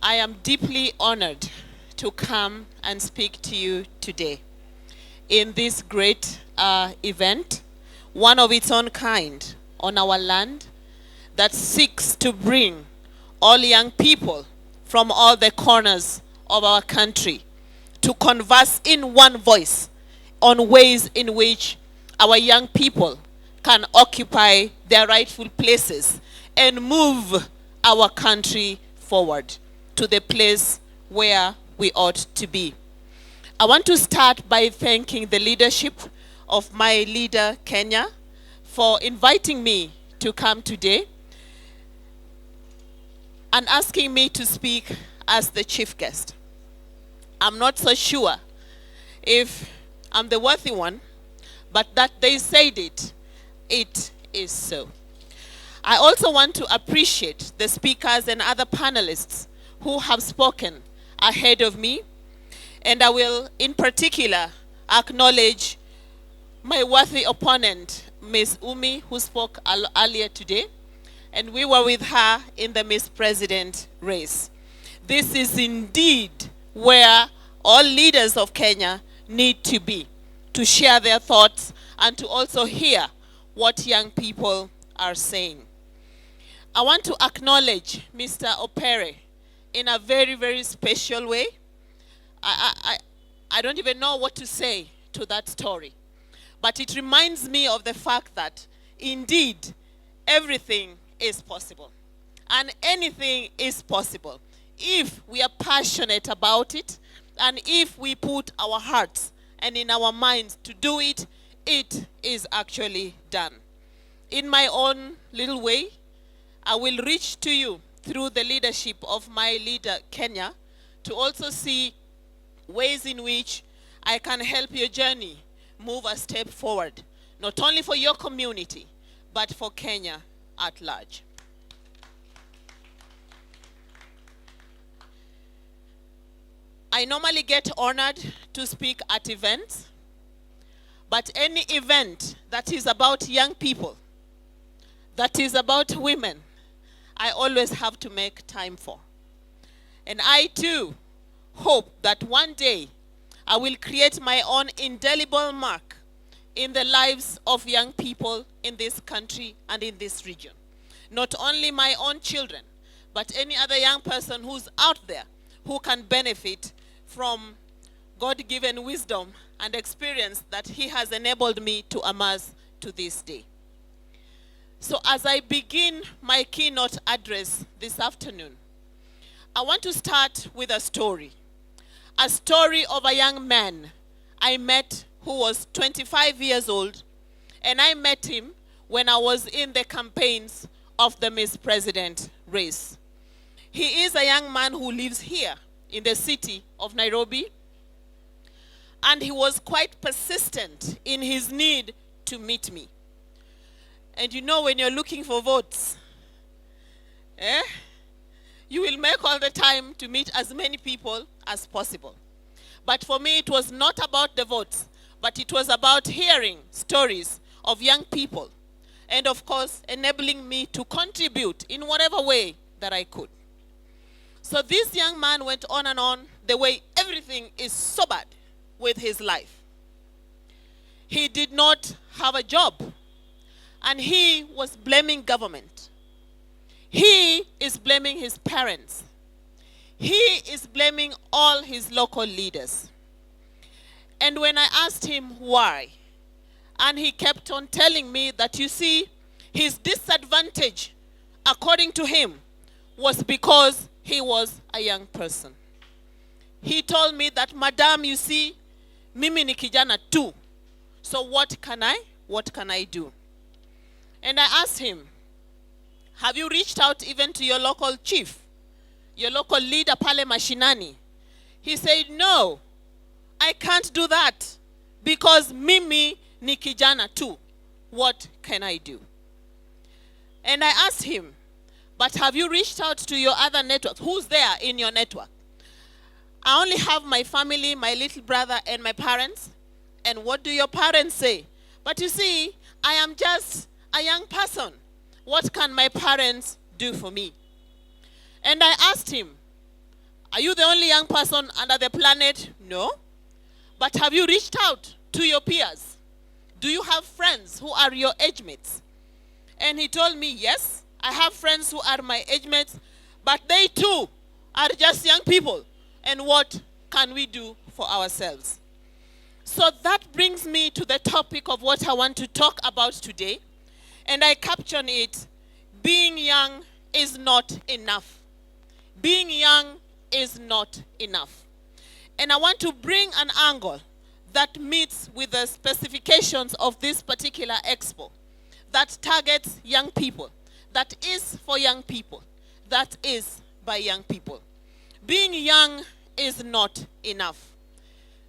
I am deeply honored to come and speak to you today in this great event, one of its own kind on our land, that seeks to bring all young people from all the corners of our country to converse in one voice on ways in which our young people can occupy their rightful places and move our country forward to the place where we ought to be. I want to start by thanking the leadership of my leader, Kenya, for inviting me to come today and asking me to speak as the chief guest. I'm not so sure if I'm the worthy one, but that they said it, it is so. I also want to appreciate the speakers and other panelists who have spoken ahead of me, and I will in particular acknowledge my worthy opponent, Ms. Umi, who spoke earlier today, and we were with her in the Miss President race. This is indeed where all leaders of Kenya need to be, to share their thoughts and to also hear what young people are saying. I want to acknowledge Mr. Opere in a very, very special way. I don't even know what to say to that story. But it reminds me of the fact that indeed everything is possible. And anything is possible if we are passionate about it, and if we put our hearts and in our minds to do it, it is actually done. In my own little way, I will reach to you through the leadership of my leader, Kenya, to also see ways in which I can help your journey move a step forward, not only for your community, but for Kenya at large. I normally get honored to speak at events, but any event that is about young people, that is about women, I always have to make time for. And I too hope that one day I will create my own indelible mark in the lives of young people in this country and in this region. Not only my own children, but any other young person who's out there who can benefit from God-given wisdom and experience that he has enabled me to amass to this day. So as I begin my keynote address this afternoon, I want to start with a story of a young man I met who was 25 years old, and I met him when I was in the campaigns of the Miss President race. He is a young man who lives here in the city of Nairobi, and he was quite persistent in his need to meet me. And you know, when you're looking for votes, you will make all the time to meet as many people as possible. But for me, it was not about the votes, but it was about hearing stories of young people, and of course, enabling me to contribute in whatever way that I could. So this young man went on and on the way everything is so bad with his life. He did not have a job, and he was blaming government. He is blaming his parents. He is blaming all his local leaders. And when I asked him why, and he kept on telling me that, you see, his disadvantage, according to him, was because he was a young person. He told me that, Madam, you see, mimi ni kijana too. So what can I do? And I asked him, have you reached out even to your local chief, your local leader pale mashinani? He said, no, I can't do that because mimi ni kijana too. What can I do? And I asked him, but have you reached out to your other network? Who's there in your network? I only have my family, my little brother, and my parents. And what do your parents say? But you see, I am just a young person. What can my parents do for me? And I asked him, Are you the only young person under the planet? No. But have you reached out to your peers? Do you have friends who are your age mates? And he told me, yes, I have friends who are my age mates, but they too are just young people. And what can we do for ourselves? So that brings me to the topic of what I want to talk about today. And I caption it, being young is not enough. Being young is not enough. And I want to bring an angle that meets with the specifications of this particular expo, that targets young people, that is for young people, that is by young people. Being young is not enough.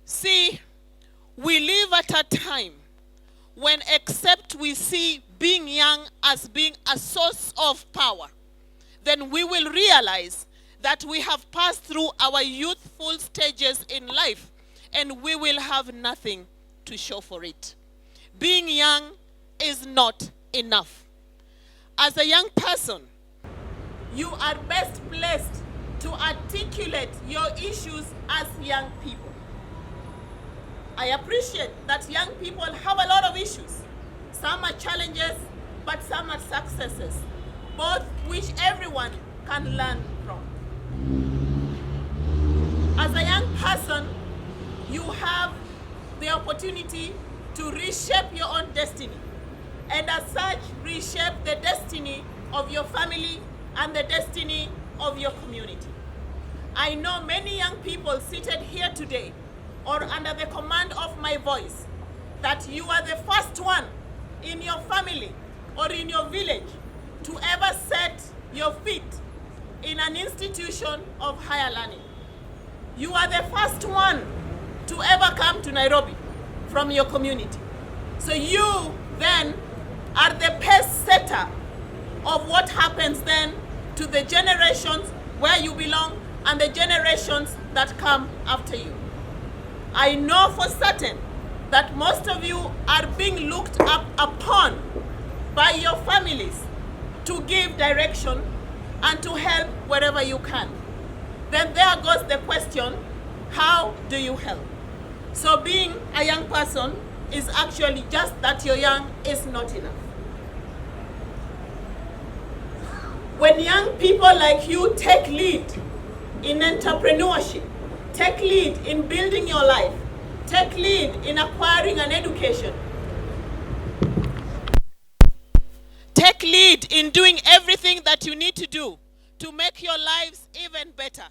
See, we live at a time when, except we see being young as being a source of power, then we will realize that we have passed through our youthful stages in life and we will have nothing to show for it. Being young is not enough. As a young person, you are best placed to articulate your issues as young people. I appreciate that young people have a lot of issues. Some are challenges, but some are successes, both which everyone can learn from. As a young person, you have the opportunity to reshape your own destiny, and as such, reshape the destiny of your family and the destiny of your community. I know many young people seated here today, or under the command of my voice, that you are the first one in your family or in your village to ever set your feet in an institution of higher learning. You are the first one to ever come to Nairobi from your community. So you then are the pace setter of what happens then to the generations where you belong and the generations that come after you. I know for certain that most of you are being looked up upon by your families to give direction and to help wherever you can. Then there goes the question, how do you help? So being a young person is actually just that you're young is not enough. When young people like you take lead in entrepreneurship, take lead in building your life, take lead in acquiring an education, take lead in doing everything that you need to do to make your lives even better.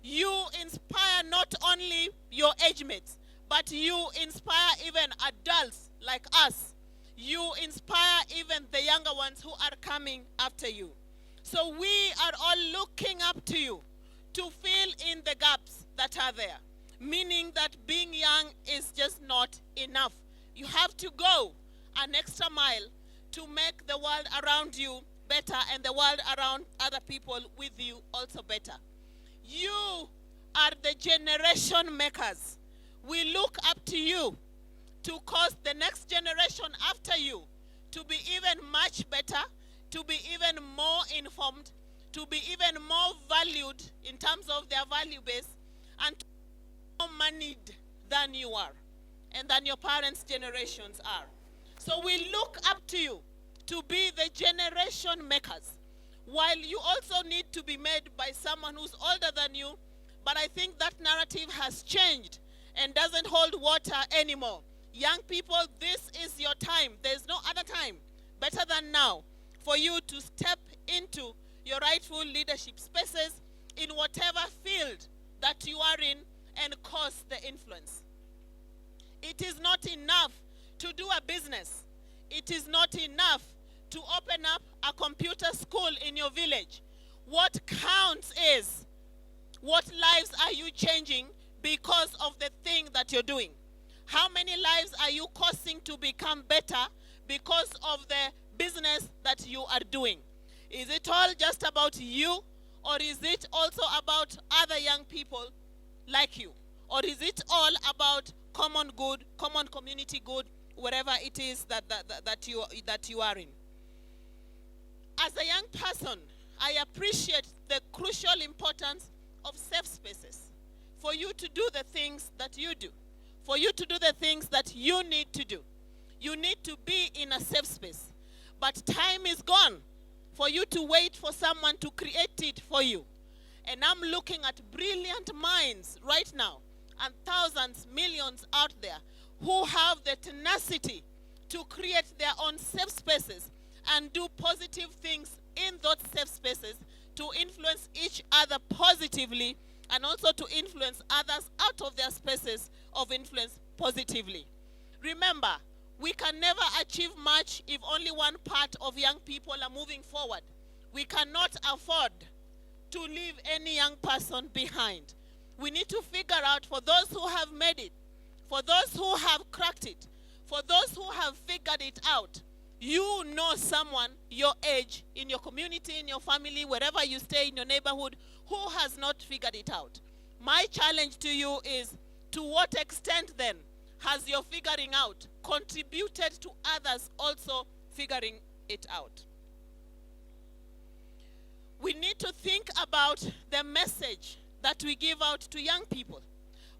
You inspire not only your age mates, but you inspire even adults like us. You inspire even the younger ones who are coming after you. So we are all looking up to you to fill in the gaps that are there. Meaning that being young is just not enough. You have to go an extra mile to make the world around you better and the world around other people with you also better. You are the generation makers. We look up to you to cause the next generation after you to be even much better, to be even more informed, to be even more valued in terms of their value base, and to be more moneyed than you are and than your parents' generations are. So we look up to you to be the generation makers, while you also need to be made by someone who's older than you. But I think that narrative has changed and doesn't hold water anymore. Young people, this is your time. There's no other time better than now for you to step into your rightful leadership spaces in whatever field that you are in and cause the influence. It is not enough to do a business. It is not enough to open up a computer school in your village. What counts is, what lives are you changing because of the thing that you're doing? How many lives are you causing to become better because of the business that you are doing? Is it all just about you, or is it also about other young people like you? Or is it all about common good, common community good, wherever it is that you are in? As a young person, I appreciate the crucial importance of safe spaces for you to do the things that you do, for you to do the things that you need to do. You need to be in a safe space. But time is gone for you to wait for someone to create it for you. And I'm looking at brilliant minds right now, and thousands, millions out there who have the tenacity to create their own safe spaces and do positive things in those safe spaces to influence each other positively, and also to influence others out of their spaces of influence positively. Remember, we can never achieve much if only one part of young people are moving forward. We cannot afford to leave any young person behind. We need to figure out, for those who have made it, for those who have cracked it, for those who have figured it out, you know someone your age, in your community, in your family, wherever you stay, in your neighborhood, who has not figured it out. My challenge to you is, to what extent then has your figuring out contributed to others also figuring it out? We need to think about the message that we give out to young people.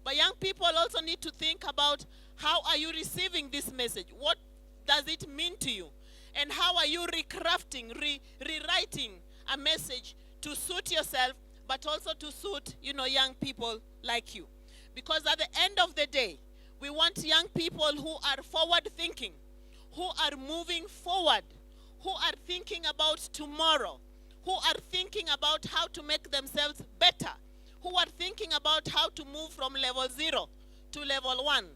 But young people also need to think about, how are you receiving this message? What does it mean to you? And how are you recrafting, rewriting a message to suit yourself, but also to suit, young people like you? Because at the end of the day, we want young people who are forward thinking, who are moving forward, who are thinking about tomorrow, who are thinking about how to make themselves better, who are thinking about how to move from level 0 to level 1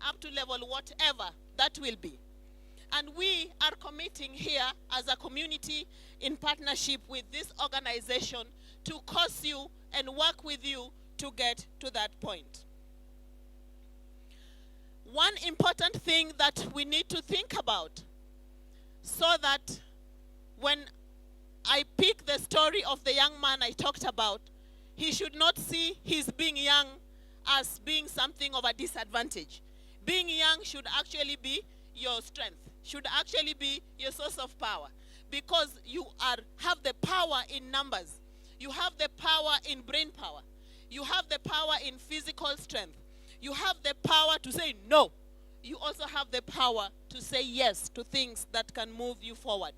up to level whatever that will be. And we are committing here as a community, in partnership with this organization, to course you and work with you to get to that point. One important thing that we need to think about, so that when I pick the story of the young man I talked about, he should not see his being young as being something of a disadvantage. Being young should actually be your strength, should actually be your source of power, because you have the power in numbers. You have the power in brain power. You have the power in physical strength. You have the power to say no. You also have the power to say yes to things that can move you forward.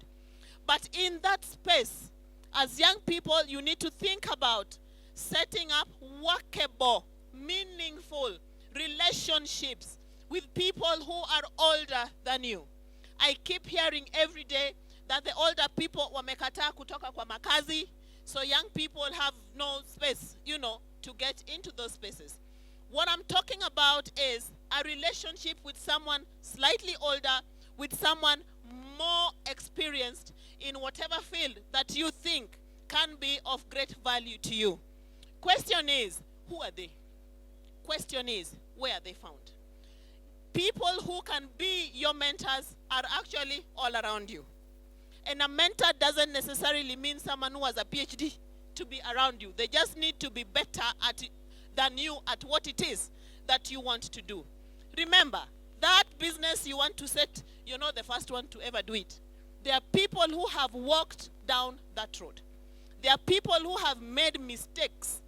But in that space, as young people, you need to think about setting up workable, meaningful relationships with people who are older than you. I keep hearing every day that the older people wamekataa kutoka kwa makazi, so young people have no space, to get into those spaces. What I'm talking about is a relationship with someone slightly older, with someone more experienced in whatever field that you think can be of great value to you. Question is, who are they? Question is, where are they found? People who can be your mentors are actually all around you. And a mentor doesn't necessarily mean someone who has a PhD to be around you. They just need to be better than you at what it is that you want to do. Remember, that business you want to set, you're not the first one to ever do it. There are people who have walked down that road. There are people who have made mistakes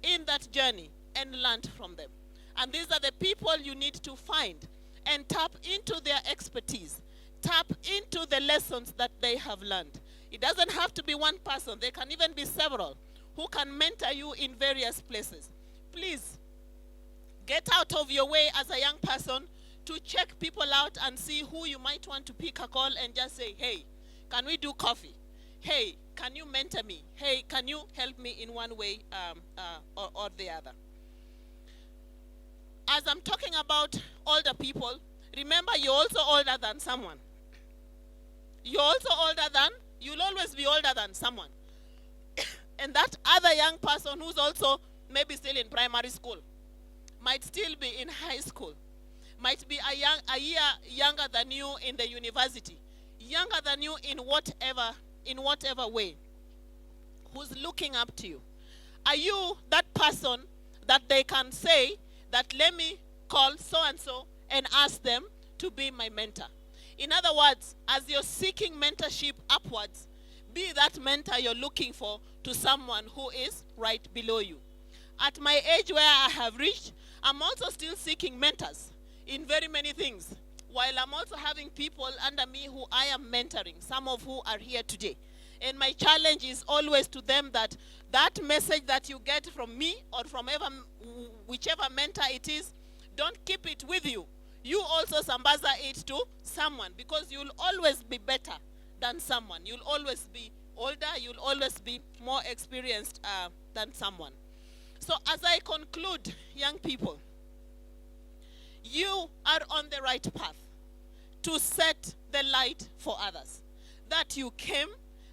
in that journey and learned from them. And these are the people you need to find and tap into their expertise. Tap into the lessons that they have learned. It doesn't have to be one person. There can even be several who can mentor you in various places. Please, get out of your way as a young person to check people out and see who you might want to pick a call and just say, hey, can we do coffee? Hey, can you mentor me? Hey, can you help me in one way or the other? As I'm talking about older people, remember you're also older than someone. You'll always be older than someone. And that other young person who's also maybe still in primary school, might still be in high school, might be a year younger than you in the university, younger than you in whatever way, who's looking up to you. Are you that person that they can say that, let me call so-and-so and ask them to be my mentor? In other words, as you're seeking mentorship upwards, be that mentor you're looking for to someone who is right below you. At my age where I have reached, I'm also still seeking mentors in very many things, while I'm also having people under me who I am mentoring, some of who are here today. And my challenge is always to them that that message that you get from me or from whichever mentor it is, don't keep it with you. You also sambaza it to someone, because you'll always be better than someone. You'll always be older. You'll always be more experienced than someone. So as I conclude, young people, you are on the right path to set the light for others. That you came,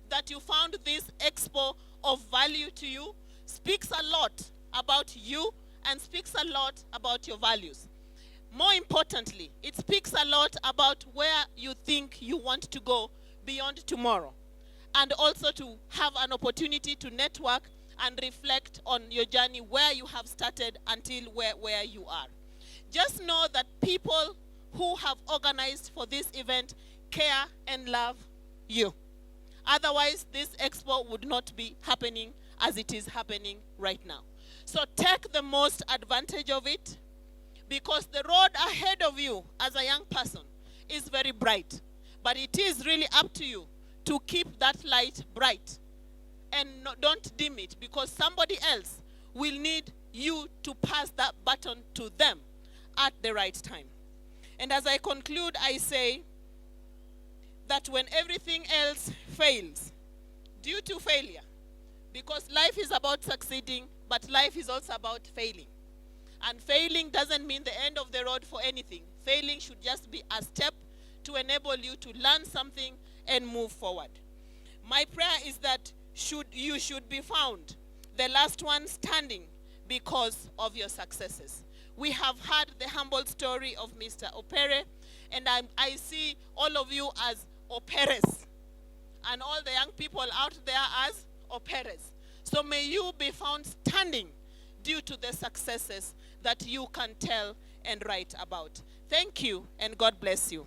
that you found this expo of value to you, speaks a lot about you and speaks a lot about your values. More importantly, it speaks a lot about where you think you want to go beyond tomorrow, and also to have an opportunity to network and reflect on your journey, where you have started until where you are. Just know that people who have organized for this event care and love you. Otherwise, this expo would not be happening as it is happening right now. So take the most advantage of it, because the road ahead of you as a young person is very bright. But it is really up to you to keep that light bright and don't dim it, because somebody else will need you to pass that baton to them at the right time. And as I conclude, I say that when everything else fails due to failure, because life is about succeeding, but life is also about failing. And failing doesn't mean the end of the road for anything. Failing should just be a step to enable you to learn something and move forward. My prayer is that you should be found the last one standing because of your successes. We have heard the humble story of Mr. Opere, and I see all of you as Operes, and all the young people out there as Operes. So may you be found standing due to the successes that you can tell and write about. Thank you, and God bless you.